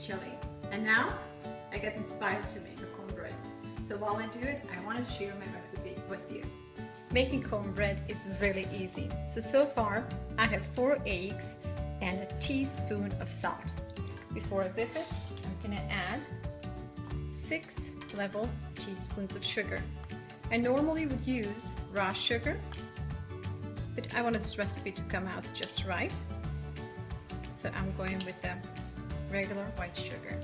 chili. And now I get inspired to make a cornbread. So while I do it, I want to share my recipe with you. Making cornbread is really easy. So far I have 4 eggs and a teaspoon of salt. Before I whip it, I'm gonna add 6 level teaspoons of sugar. I normally would use raw sugar, but I wanted this recipe to come out just right. So I'm going with the regular white sugar.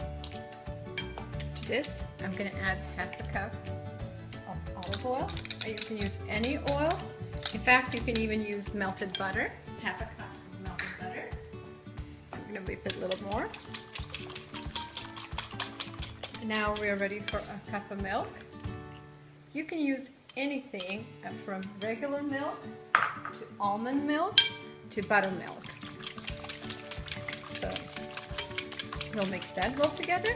To this, I'm gonna add half a cup of olive oil. You can use any oil. In fact, you can even use melted butter. Half a cup of melted butter. I'm gonna whip it a little more. And now we're ready for a cup of milk. You can use anything from regular milk to almond milk to buttermilk. So we'll mix that well together.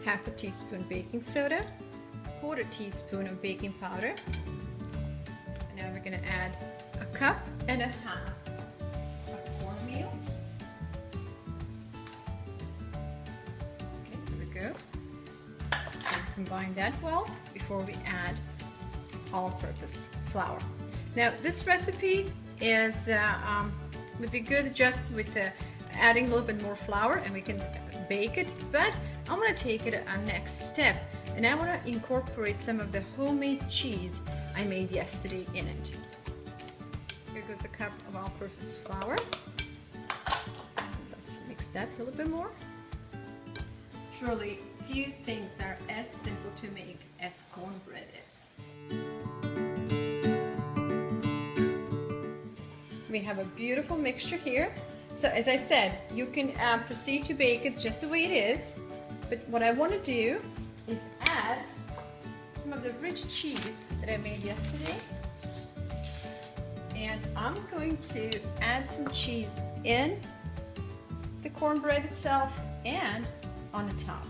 Half a teaspoon baking soda, 1/4 teaspoon of baking powder. And now we're going to add 1.5 cups of cornmeal. Okay, here we go. And combine that well before we add all-purpose flour. Now this recipe is would be good just with adding a little bit more flour, and we can bake it, but I'm going to take it a next step, and I want to incorporate some of the homemade cheese I made yesterday in it. Here goes 1 cup of all-purpose flour. Let's mix that a little bit more. Truly, few things are as simple to make as cornbread is. We have a beautiful mixture here. So as I said, you can proceed to bake it just the way it is. But what I want to do is add some of the rich cheese that I made yesterday. And I'm going to add some cheese in the cornbread itself and on the top.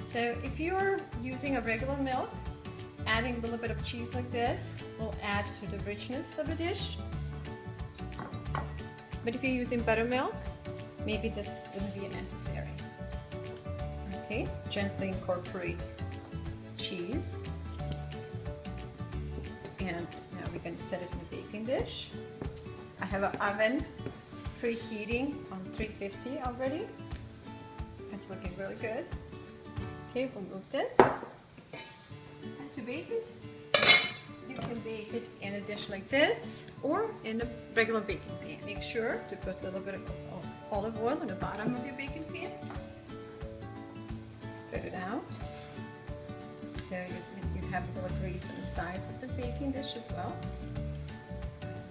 So if you're using a regular milk, adding a little bit of cheese like this will add to the richness of a dish. But if you're using buttermilk, maybe this wouldn't be necessary. Okay, gently incorporate cheese. And now we're going to set it in a baking dish. I have an oven preheating on 350 already. It's looking really good. Okay, we'll move this. And to bake it, you can bake it in a dish like this or in a regular baking pan. Make sure to put a little bit of olive oil on the bottom of your baking pan. Spread it out so you have a little grease on the sides of the baking dish as well.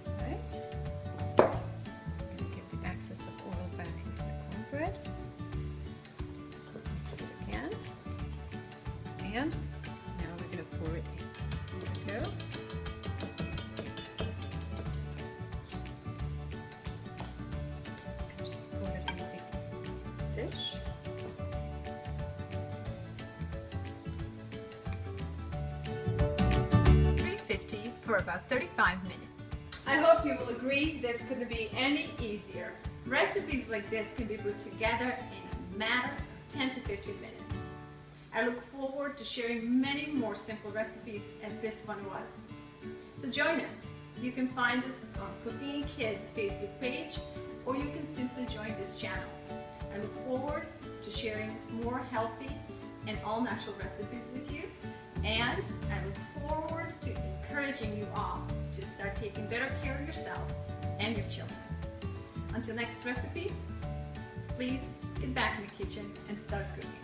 Alright. I'm going to get the excess of oil back into the cornbread. Mix it again. And now we're going to pour it in. There we go. And just pour it in a big dish. For about 35 minutes. I hope you will agree this couldn't be any easier. Recipes like this can be put together in a matter of 10 to 15 minutes. I look forward to sharing many more simple recipes as this one was. So join us. You can find us on Cooking and Kids Facebook page, or you can simply join this channel. I look forward to sharing more healthy and all-natural recipes with you, and I look forward to encouraging you all to start taking better care of yourself and your children. Until next recipe, please get back in the kitchen and start cooking.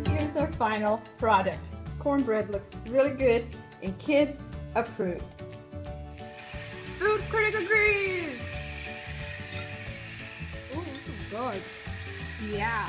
Here's our final product. Cornbread looks really good and kids approve. Food critic agrees! Oh, good. Yeah.